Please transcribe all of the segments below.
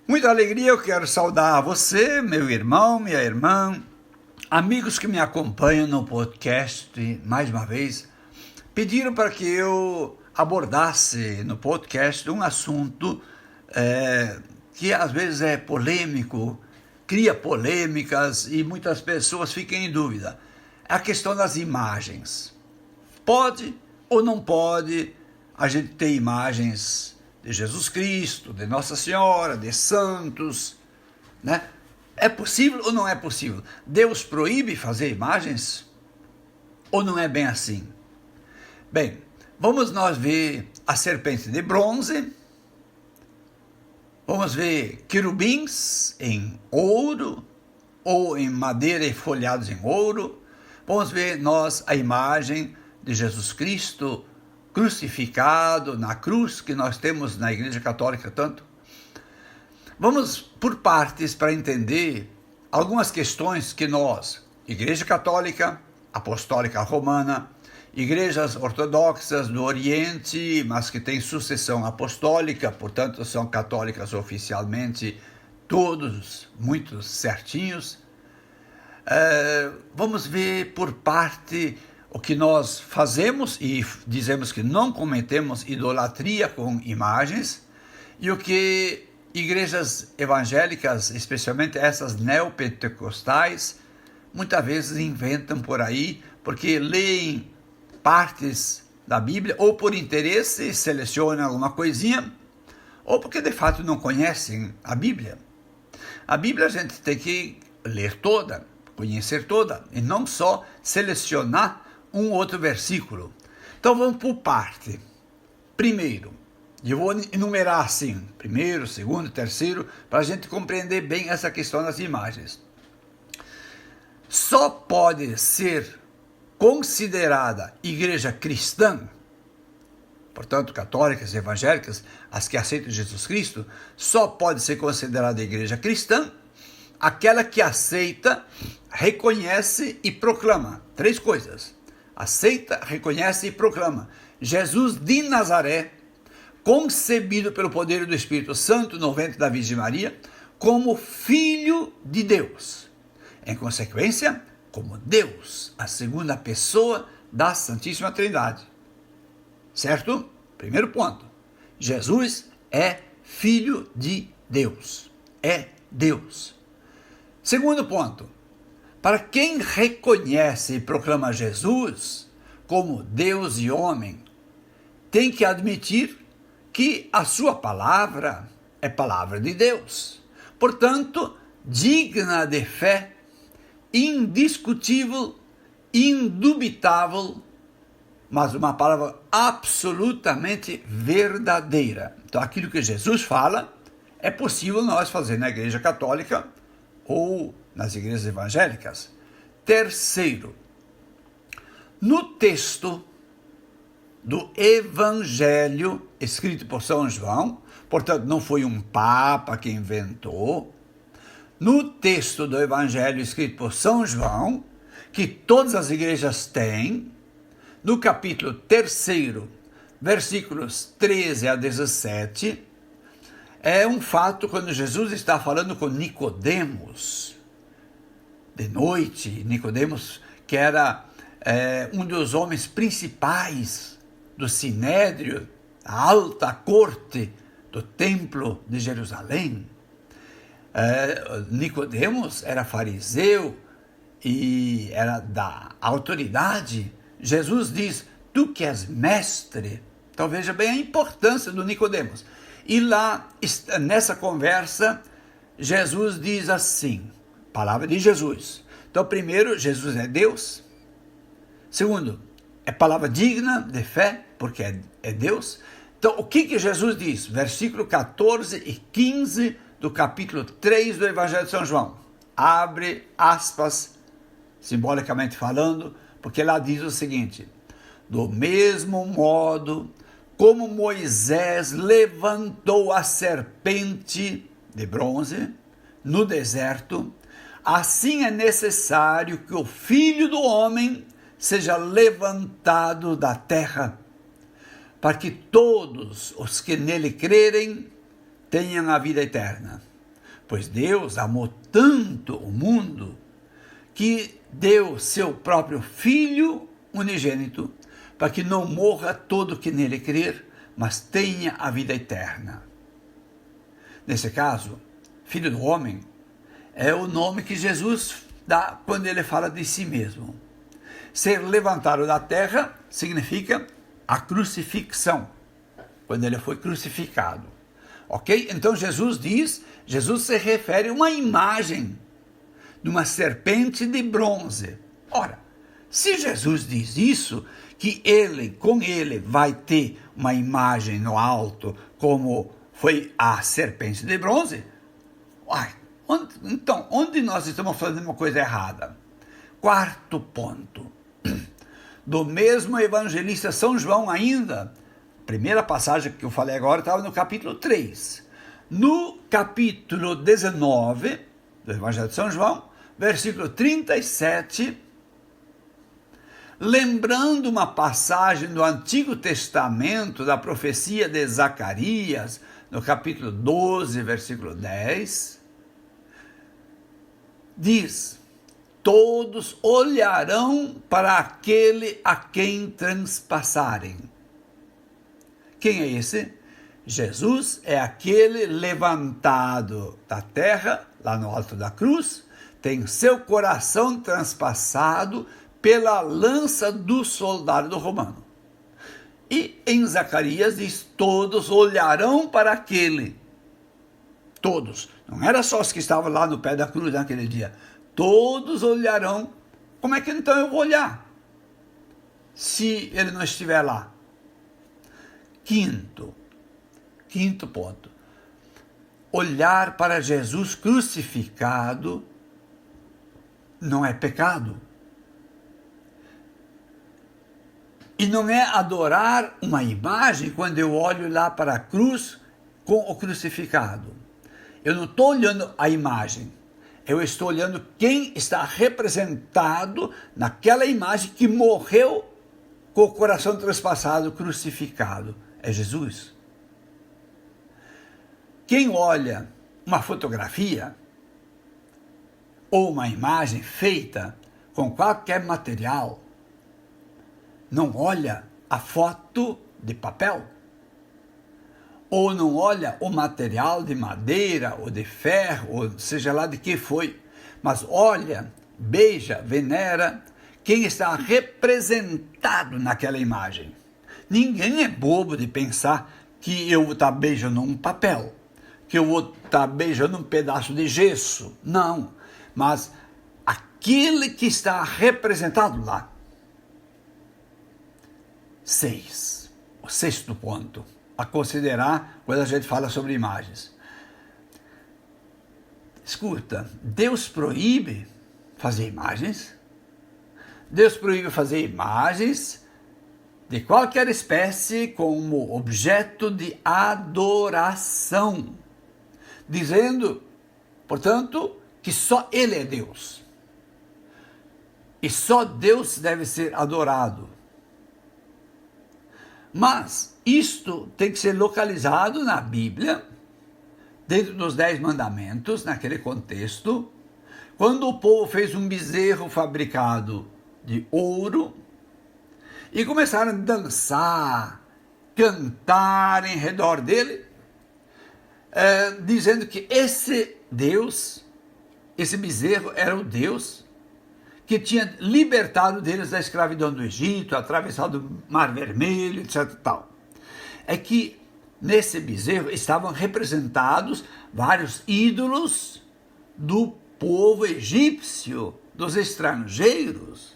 Muita alegria, eu quero saudar você, meu irmão, minha irmã, amigos que me acompanham no podcast. Mais uma vez, pediram para que eu abordasse no podcast um assunto que às vezes é polêmico, cria polêmicas e muitas pessoas ficam em dúvida. É a questão das imagens. Pode ou não pode a gente ter imagens de Jesus Cristo, de Nossa Senhora, de santos, né? É possível ou não é possível? Deus proíbe fazer imagens? Ou não é bem assim? Bem, vamos nós ver a serpente de bronze, vamos ver querubins em ouro, ou em madeira e folhados em ouro, vamos ver nós a imagem de Jesus Cristo crucificado na cruz, que nós temos na Igreja Católica tanto. Vamos por partes para entender algumas questões que nós, Igreja Católica, Apostólica Romana, igrejas ortodoxas do Oriente, mas que têm sucessão apostólica, portanto são católicas oficialmente, todos muito certinhos. Vamos ver por parte o que nós fazemos e dizemos que não cometemos idolatria com imagens, e o que igrejas evangélicas, especialmente essas neopentecostais, muitas vezes inventam por aí, porque leem partes da Bíblia, ou por interesse selecionam alguma coisinha, ou porque de fato não conhecem a Bíblia. A Bíblia a gente tem que ler toda, conhecer toda, e não só selecionar um outro versículo. Então vamos por parte. Primeiro, eu vou enumerar assim, primeiro, segundo, terceiro, para a gente compreender bem essa questão das imagens. Só pode ser considerada igreja cristã, portanto católicas e evangélicas, as que aceitam Jesus Cristo, só pode ser considerada igreja cristã aquela que aceita, reconhece e proclama. Três coisas. Aceita, reconhece e proclama Jesus de Nazaré, concebido pelo poder do Espírito Santo no ventre da Virgem Maria, como Filho de Deus. Em consequência, como Deus, a segunda pessoa da Santíssima Trindade. Certo? Primeiro ponto. Jesus é Filho de Deus. É Deus. Segundo ponto. Para quem reconhece e proclama Jesus como Deus e homem, tem que admitir que a sua palavra é palavra de Deus. Portanto, digna de fé, indiscutível, indubitável, mas uma palavra absolutamente verdadeira. Então, aquilo que Jesus fala, é possível nós fazer na Igreja Católica ou nas igrejas evangélicas. Terceiro, no texto do Evangelho escrito por São João, portanto não foi um papa que inventou, no texto do Evangelho escrito por São João, que todas as igrejas têm, no capítulo 3, versículos 13 a 17, é um fato quando Jesus está falando com Nicodemos, de noite. Nicodemos, que era um dos homens principais do Sinédrio, a alta corte do templo de Jerusalém. Nicodemos era fariseu e era da autoridade. Jesus diz, tu que és mestre. Então veja bem a importância do Nicodemos. E lá, nessa conversa, Jesus diz assim, palavra de Jesus. Então, primeiro, Jesus é Deus. Segundo, é palavra digna de fé, porque é Deus. Então, o que Jesus diz? Versículo 14 e 15 do capítulo 3 do Evangelho de São João. Abre aspas, simbolicamente falando, porque lá diz o seguinte, do mesmo modo como Moisés levantou a serpente de bronze no deserto, assim é necessário que o Filho do Homem seja levantado da terra, para que todos os que nele crerem tenham a vida eterna. Pois Deus amou tanto o mundo que deu seu próprio Filho unigênito, para que não morra todo que nele crer, mas tenha a vida eterna. Nesse caso, Filho do Homem é o nome que Jesus dá quando ele fala de si mesmo. Ser levantado da terra significa a crucifixão, quando ele foi crucificado. Ok? Então Jesus se refere a uma imagem de uma serpente de bronze. Ora, se Jesus diz isso, que com ele vai ter uma imagem no alto, como foi a serpente de bronze, onde nós estamos fazendo uma coisa errada? Quarto ponto. Do mesmo evangelista São João ainda, a primeira passagem que eu falei agora estava no capítulo 3. No capítulo 19 do Evangelho de São João, versículo 37, lembrando uma passagem do Antigo Testamento, da profecia de Zacarias, no capítulo 12, versículo 10, diz: todos olharão para aquele a quem transpassarem. Quem é esse? Jesus é aquele levantado da terra, lá no alto da cruz, tem seu coração transpassado pela lança do soldado romano. E em Zacarias diz: todos olharão para aquele. Todos. Não era só os que estavam lá no pé da cruz naquele dia. Todos olharão. Como é que então eu vou olhar se ele não estiver lá? Quinto ponto. Olhar para Jesus crucificado não é pecado. E não é adorar uma imagem quando eu olho lá para a cruz com o crucificado. Eu não estou olhando a imagem. Eu estou olhando quem está representado naquela imagem que morreu com o coração transpassado, crucificado. É Jesus. Quem olha uma fotografia ou uma imagem feita com qualquer material, não olha a foto de papel, ou não olha o material de madeira ou de ferro, ou seja lá de que foi, mas olha, beija, venera quem está representado naquela imagem. Ninguém é bobo de pensar que eu vou estar beijando um papel, que eu vou estar beijando um pedaço de gesso. Não, mas aquele que está representado lá. O sexto ponto a considerar quando a gente fala sobre imagens. Escuta, Deus proíbe fazer imagens. Deus proíbe fazer imagens de qualquer espécie como objeto de adoração, dizendo, portanto, que só Ele é Deus. E só Deus deve ser adorado. Mas isto tem que ser localizado na Bíblia, dentro dos 10 mandamentos, naquele contexto, quando o povo fez um bezerro fabricado de ouro e começaram a dançar, cantar em redor dele, dizendo que esse Deus, esse bezerro era o Deus que tinha libertado deles da escravidão do Egito, atravessado o Mar Vermelho, etc. Tal. É que nesse bezerro estavam representados vários ídolos do povo egípcio, dos estrangeiros.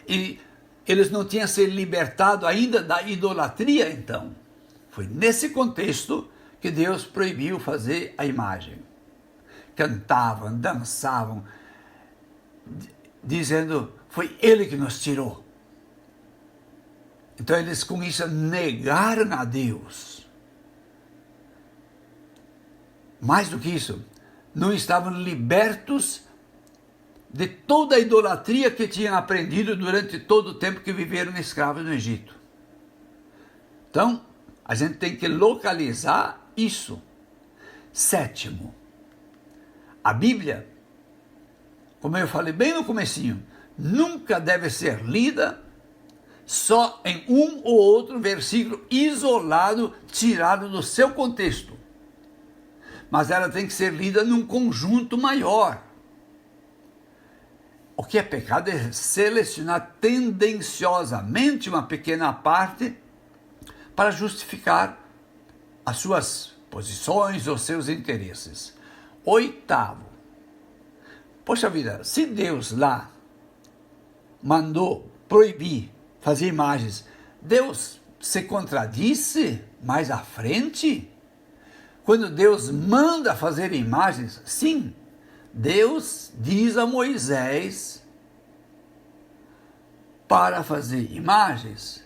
E eles não tinham se libertado ainda da idolatria, então. Foi nesse contexto que Deus proibiu fazer a imagem. Cantavam, dançavam, dizendo, foi Ele que nos tirou. Então eles com isso negaram a Deus. Mais do que isso, não estavam libertos de toda a idolatria que tinham aprendido durante todo o tempo que viveram escravos no Egito. Então, a gente tem que localizar isso. Sétimo, a Bíblia, como eu falei bem no comecinho, nunca deve ser lida só em um ou outro versículo isolado, tirado do seu contexto. Mas ela tem que ser lida num conjunto maior. O que é pecado é selecionar tendenciosamente uma pequena parte para justificar as suas posições ou seus interesses. Oitavo, poxa vida, se Deus lá mandou proibir fazer imagens, Deus se contradisse mais à frente? Quando Deus manda fazer imagens, sim, Deus diz a Moisés para fazer imagens.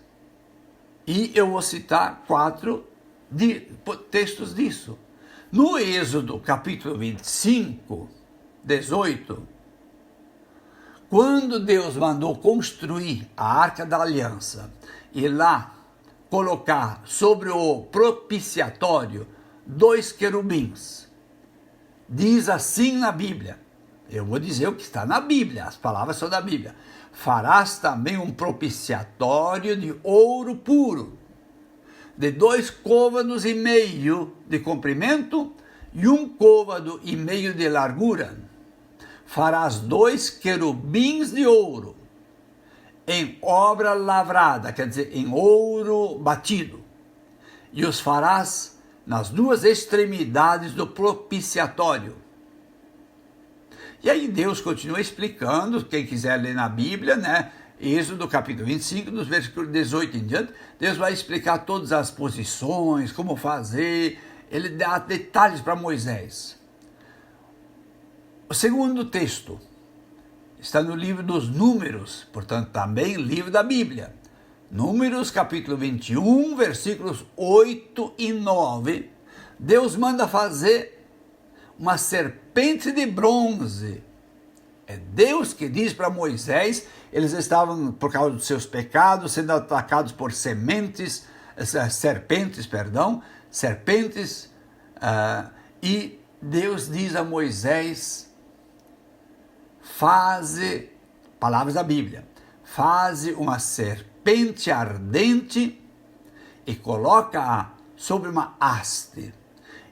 E eu vou citar 4 textos disso. No Êxodo, capítulo 25, 18, quando Deus mandou construir a Arca da Aliança e lá colocar sobre o propiciatório 2 querubins, diz assim na Bíblia, eu vou dizer o que está na Bíblia, as palavras são da Bíblia: farás também um propiciatório de ouro puro, de 2 côvados e meio de comprimento e 1 côvado e meio de largura. Farás 2 querubins de ouro, em obra lavrada, quer dizer, em ouro batido, e os farás nas 2 extremidades do propiciatório. E aí Deus continua explicando, quem quiser ler na Bíblia, né? Êxodo capítulo 25, dos versículos 18 em diante, Deus vai explicar todas as posições, como fazer, ele dá detalhes para Moisés. O segundo texto está no livro dos Números, portanto também livro da Bíblia. Números capítulo 21, versículos 8 e 9, Deus manda fazer uma serpente de bronze. É Deus que diz para Moisés, eles estavam, por causa dos seus pecados, sendo atacados por serpentes, e Deus diz a Moisés, palavras da Bíblia, faze uma serpente ardente e coloca-a sobre uma haste,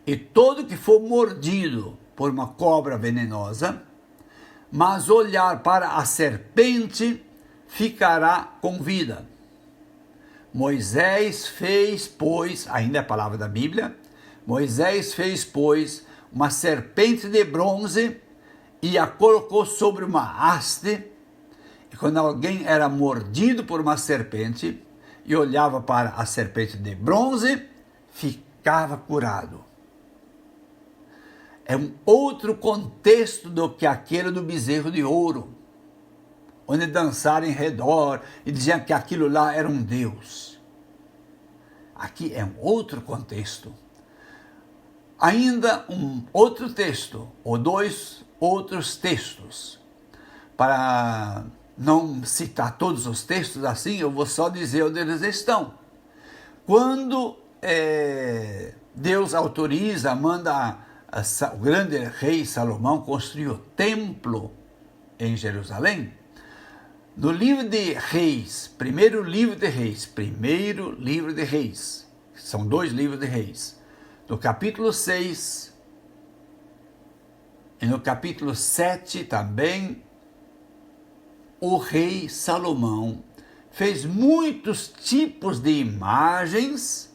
e todo que for mordido por uma cobra venenosa, mas olhar para a serpente, ficará com vida. Moisés fez, pois, ainda é a palavra da Bíblia, Moisés fez, pois, uma serpente de bronze e a colocou sobre uma haste, e quando alguém era mordido por uma serpente e olhava para a serpente de bronze, ficava curado. É um outro contexto do que aquele do bezerro de ouro, onde dançaram em redor e diziam que aquilo lá era um deus. Aqui é um outro contexto. Ainda um outro texto, ou 2 outros textos. Para não citar todos os textos assim, eu vou só dizer onde eles estão. Quando Deus autoriza, manda o grande rei Salomão construir o templo em Jerusalém, no livro de Reis, primeiro livro de Reis, são 2 livros de Reis, no capítulo 6 e no capítulo 7 também, o rei Salomão fez muitos tipos de imagens,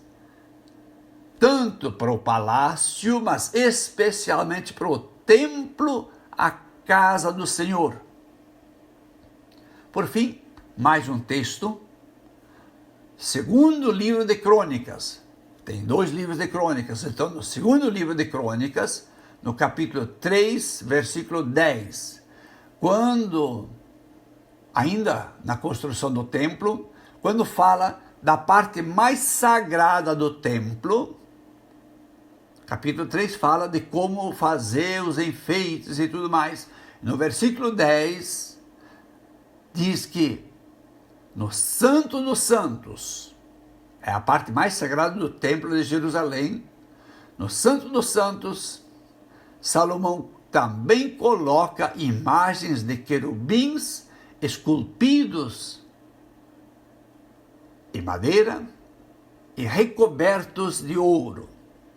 tanto para o palácio, mas especialmente para o templo, a casa do Senhor. Por fim, mais um texto, segundo livro de Crônicas. Tem 2 livros de Crônicas, então no segundo livro de Crônicas, no capítulo 3, versículo 10, quando, ainda na construção do templo, quando fala da parte mais sagrada do templo, capítulo 3 fala de como fazer os enfeites e tudo mais. No versículo 10, diz que no Santo dos Santos, é a parte mais sagrada do Templo de Jerusalém, no Santo dos Santos, Salomão também coloca imagens de querubins esculpidos em madeira e recobertos de ouro.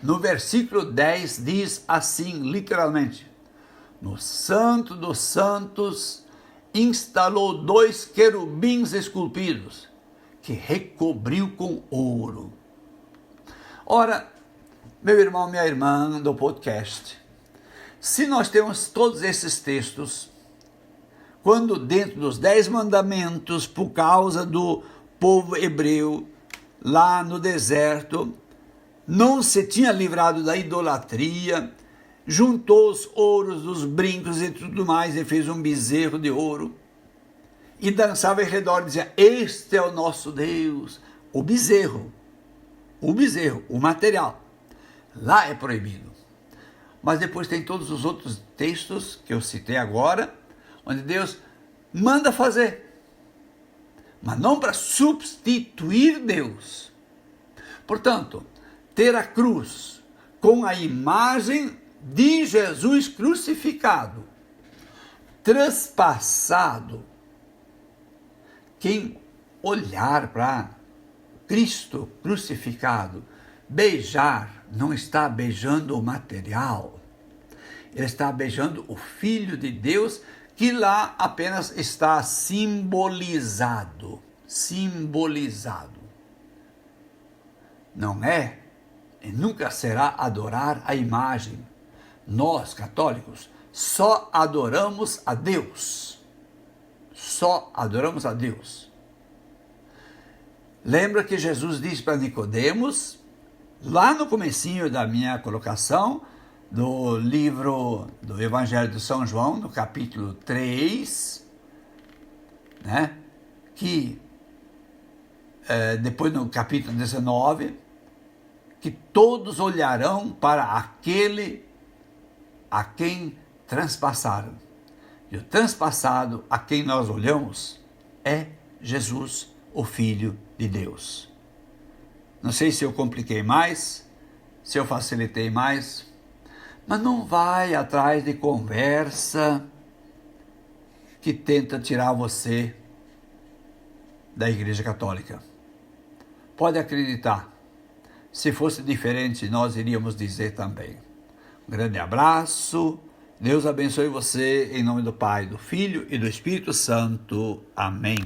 No versículo 10 diz assim, literalmente: no Santo dos Santos instalou 2 querubins esculpidos, que recobriu com ouro. Ora, meu irmão, minha irmã do podcast, se nós temos todos esses textos, quando dentro dos 10 mandamentos, por causa do povo hebreu, lá no deserto, não se tinha livrado da idolatria, juntou os ouros dos brincos e tudo mais, e fez um bezerro de ouro, e dançava em redor e dizia: este é o nosso Deus. O bezerro, o material, lá é proibido. Mas depois tem todos os outros textos que eu citei agora, onde Deus manda fazer, mas não para substituir Deus. Portanto, ter a cruz com a imagem de Jesus crucificado, transpassado, quem olhar para Cristo crucificado, beijar, não está beijando o material, ele está beijando o Filho de Deus, que lá apenas está simbolizado. Não é e nunca será adorar a imagem. Nós, católicos, só adoramos a Deus. Só adoramos a Deus. Lembra que Jesus disse para Nicodemos, lá no comecinho da minha colocação, do livro do Evangelho de São João, no capítulo 3, né, que depois no capítulo 19, que todos olharão para aquele a quem transpassaram. E o transpassado a quem nós olhamos é Jesus, o Filho de Deus. Não sei se eu compliquei mais, se eu facilitei mais, mas não vai atrás de conversa que tenta tirar você da Igreja Católica. Pode acreditar, se fosse diferente, nós iríamos dizer também. Um grande abraço, Deus abençoe você, em nome do Pai, do Filho e do Espírito Santo. Amém.